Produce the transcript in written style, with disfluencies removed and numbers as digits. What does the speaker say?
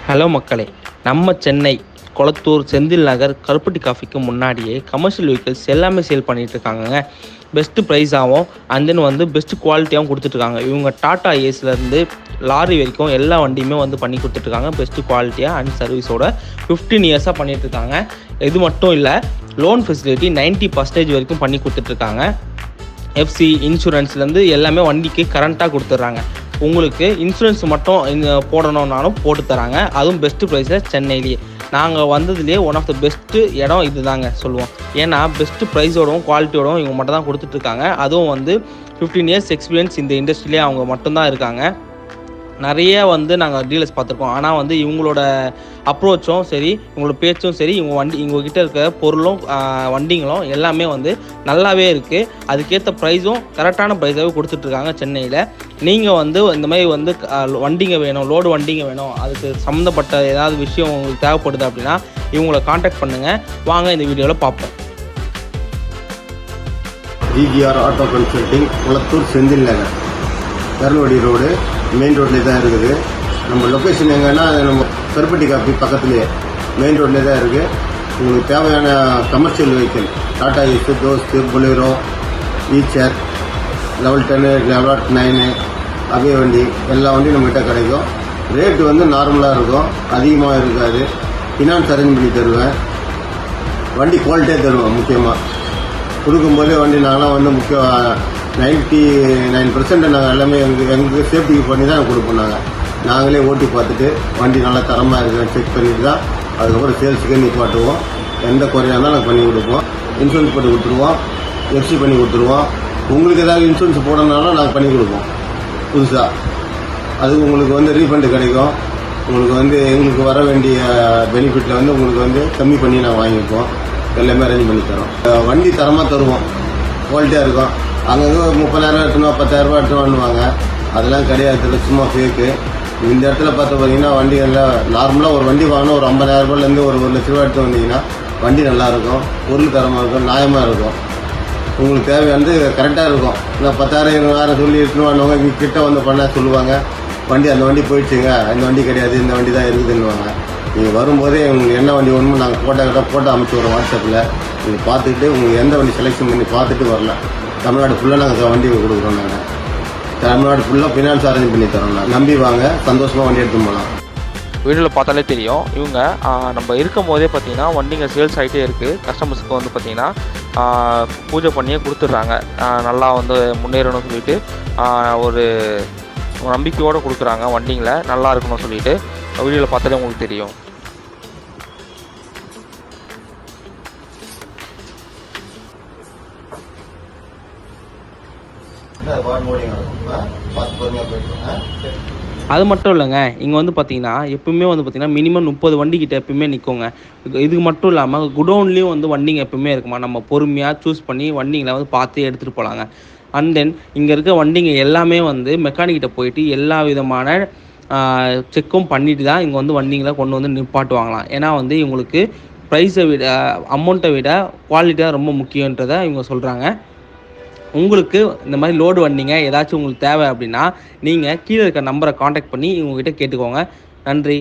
Hello மக்களே, நம்ம சென்னை கொளத்தூர் செந்தில் நகர் கருப்பட்டி காஃபிக்கு முன்னாடியே கமர்ஷியல் வெஹிக்கிள்ஸ் எல்லாமே சேல் பண்ணிகிட்டு இருக்காங்கங்க. பெஸ்ட்டு ப்ரைஸாகவும் அண்ட் தென் வந்து பெஸ்ட்டு குவாலிட்டியாகவும் கொடுத்துட்ருக்காங்க. இவங்க டாட்டா ஏஸ்லேருந்து லாரி வரைக்கும் எல்லா வண்டியுமே வந்து பண்ணி கொடுத்துட்ருக்காங்க பெஸ்ட்டு குவாலிட்டியாக அண்ட் சர்வீஸோட 15 இயர்ஸாக பண்ணிகிட்ருக்காங்க. இது மட்டும் இல்லை, லோன் ஃபெசிலிட்டி 90% வரைக்கும் பண்ணி கொடுத்துட்ருக்காங்க. எஃப்சி இன்சூரன்ஸ்லேருந்து எல்லாமே வண்டிக்கு கரண்ட்டாக கொடுத்துட்றாங்க. உங்களுக்கு இன்சூரன்ஸ் மட்டும் போடணுன்னாலும் போட்டு தராங்க. அதுவும் பெஸ்ட்டு ப்ரைஸில் சென்னையிலேயே. நாங்கள் வந்ததுலேயே ஒன் ஆஃப் த பெஸ்ட்டு இடம் இது தாங்க சொல்லுவோம். ஏன்னா பெஸ்ட்டு ப்ரைஸோடவும் குவாலிட்டியோடவும் இவங்க மட்டும் தான் கொடுத்துட்ருக்காங்க. அதுவும் வந்து 15 இயர்ஸ் எக்ஸ்பீரியன்ஸ் இந்த இண்டஸ்ட்ரியிலே அவங்க மட்டும்தான் இருக்காங்க. நிறைய வந்து நாங்கள் டீலர்ஸ் பார்த்துருக்கோம். ஆனால் வந்து இவங்களோட அப்ரோச்சும் சரி, இவங்களோட பேச்சும் சரி, இவங்ககிட்ட இருக்க பொருளும் வண்டிங்களும் எல்லாமே வந்து நல்லாவே இருக்குது. அதுக்கேற்ற ப்ரைஸும் கரெக்டான ப்ரைஸாகவே கொடுத்துட்ருக்காங்க சென்னையில். நீங்கள் வந்து இந்த மாதிரி வந்து வண்டிங்க வேணும், லோடு வண்டிங்க வேணும், அதுக்கு சம்மந்தப்பட்ட ஏதாவது விஷயம் உங்களுக்கு தேவைப்படுது அப்படின்னா இவங்களை காண்டாக்ட் பண்ணுங்கள். வாங்க இந்த வீடியோவில் பார்ப்போம். GGR auto consulting, Kolathur Senthil Nagar, Karuvadi road, main ரோட்லேயே தான் இருக்குது. நம்ம லொக்கேஷன் எங்கன்னா நம்ம கருப்பட்டி காஃபி பக்கத்துலேயே மெயின் ரோட்லேயே தான் இருக்குது. உங்களுக்கு தேவையான commercial vehicle Tata Ace, Dost, Bolero, Eicher, level 10, level 9 அவே வண்டி எல்லா வண்டியும் நம்மகிட்ட கிடைக்கும். ரேட்டு வந்து நார்மலாக இருக்கும், அதிகமாக இருக்காது. ஃபினான்ஸ் அரேஞ்ச் பண்ணி தருவேன். வண்டி குவாலிட்டியாக தருவேன். முக்கியமாக கொடுக்கும்போதே வண்டி நாங்களாம் வந்து 99% நாங்கள் எல்லாமே எங்களுக்கு சேஃப்டிக்கு பண்ணி தான் கொடுப்போம். நாங்களே ஓட்டி பார்த்துட்டு வண்டி நல்லா தரமாக இருக்குன்னு செக் பண்ணிட்டு தான் அதுக்கப்புறம் சேல்ஸுக்கே நிப்பாட்டுவோம். எந்த குறையாக இருந்தாலும் நாங்கள் பண்ணி கொடுப்போம். இன்சூரன்ஸ் பண்ணி கொடுத்துருவோம், எஃப்சி பண்ணி கொடுத்துருவோம். உங்களுக்கு ஏதாவது இன்சூரன்ஸ் போடணுன்னாலும் நாங்கள் பண்ணி கொடுப்போம் புதுசாக. அதுக்கு உங்களுக்கு வந்து ரீஃபண்டு கிடைக்கும். உங்களுக்கு வந்து எங்களுக்கு வர வேண்டிய பெனிஃபிட்டில் வந்து உங்களுக்கு வந்து கம்மி பண்ணி நாங்கள் வாங்கிப்போம். எல்லாமே அரேஞ்ச் பண்ணி தரோம். வண்டி தரமாக தருவோம், குவாலிட்டியாக இருக்கும். அங்கங்கே 30,000 எடுத்துனா 10,000 எடுத்துவாங்க. அதெல்லாம் கிடையாது, சும்மா ஃபேக்கு. இந்த இடத்துல பார்த்து பார்த்தீங்கன்னா வண்டி எல்லாம் நார்மலாக ஒரு வண்டி வாங்கினா ஒரு 50,000 ரூபாயிலேருந்து ஒரு 1,00,000 எடுத்து வந்தீங்கன்னா வண்டி நல்லாயிருக்கும், பொருள் தரமாக இருக்கும், நியாயமாக இருக்கும். உங்களுக்கு தேவையானது கரெக்டாக இருக்கும். நான் 10,000 20,000 சொல்லி எடுத்துன்னு வாங்க, இங்கே கிட்ட வந்து பண்ண சொல்லுவாங்க. வண்டி அந்த வண்டி போயிடுச்சுங்க, இந்த வண்டி கிடையாது, இந்த வண்டி தான் இருக்குதுன்னுவாங்க. நீங்கள் வரும்போதே உங்களுக்கு என்ன வண்டி வேணுமோ நாங்கள் ஃபோட்டோ அனுப்பிச்சி வரோம் வாட்ஸ்அப்பில். நீங்கள் பார்த்துக்கிட்டு உங்களுக்கு எந்த வண்டி செலெக்ஷன் பண்ணி பார்த்துட்டு வரலாம். தமிழ்நாடு ஃபுல்லாக நாங்கள் வண்டி கொடுக்குறோம். நாங்கள் தமிழ்நாடு ஃபுல்லாக ஃபினான்ஸ் அரேஞ்ச் பண்ணி தரோம். நம்பி வாங்க, சந்தோஷமாக வண்டி எடுத்து போகலாம். வீடியோவில் பார்த்தாலே தெரியும், இவங்க நம்ம இருக்கும் போதே பார்த்தீங்கன்னா வண்டிங்க சேல்ஸ் ஆகிட்டே இருக்குது. கஸ்டமர்ஸுக்கு வந்து பார்த்திங்கன்னா பூஜை பண்ணியே கொடுத்துட்றாங்க. நல்லா வந்து முன்னேறணும்னு சொல்லிட்டு ஒரு நம்பிக்கையோடு கொடுக்குறாங்க. வண்டிங்களை நல்லா இருக்கணும்னு சொல்லிட்டு வீடியோவில் பார்த்தாலே உங்களுக்கு தெரியும். அது மட்டும் இல்லைங்க, இங்கே வந்து பார்த்தீங்கன்னா எப்பவுமே வந்து பார்த்தீங்கன்னா மினிமம் 30 வண்டி கிட்ட எப்பவுமே நிற்குங்க. இதுக்கு மட்டும் இல்லாமல் குடோன்லேயும் வந்து வண்டிங்க எப்பவுமே இருக்குமா. நம்ம பொறுமையாக சூஸ் பண்ணி வண்டிங்களை வந்து பார்த்து எடுத்துகிட்டு போகலாங்க. அண்ட் தென் இங்கே இருக்க வண்டிங்க எல்லாமே வந்து மெக்கானிக்கிட்ட போயிட்டு எல்லா விதமான செக்கும் பண்ணிட்டு தான் இங்கே வந்து வண்டிங்களை கொண்டு வந்து நிப்பாட்டுவாங்களாம். ஏன்னா வந்து இவங்களுக்கு ப்ரைஸை விட அமௌண்ட்டை விட குவாலிட்டியாக ரொம்ப முக்கியன்றதை இவங்க சொல்கிறாங்க. உங்களுக்கு இந்த மாதிரி லோடு வண்டிங்க ஏதாச்சும் உங்களுக்கு தேவை அப்படின்னா நீங்கள் கீழே இருக்க நம்பரை காண்டாக்ட் பண்ணி இவங்ககிட்ட கேட்டுக்கோங்க. நன்றி.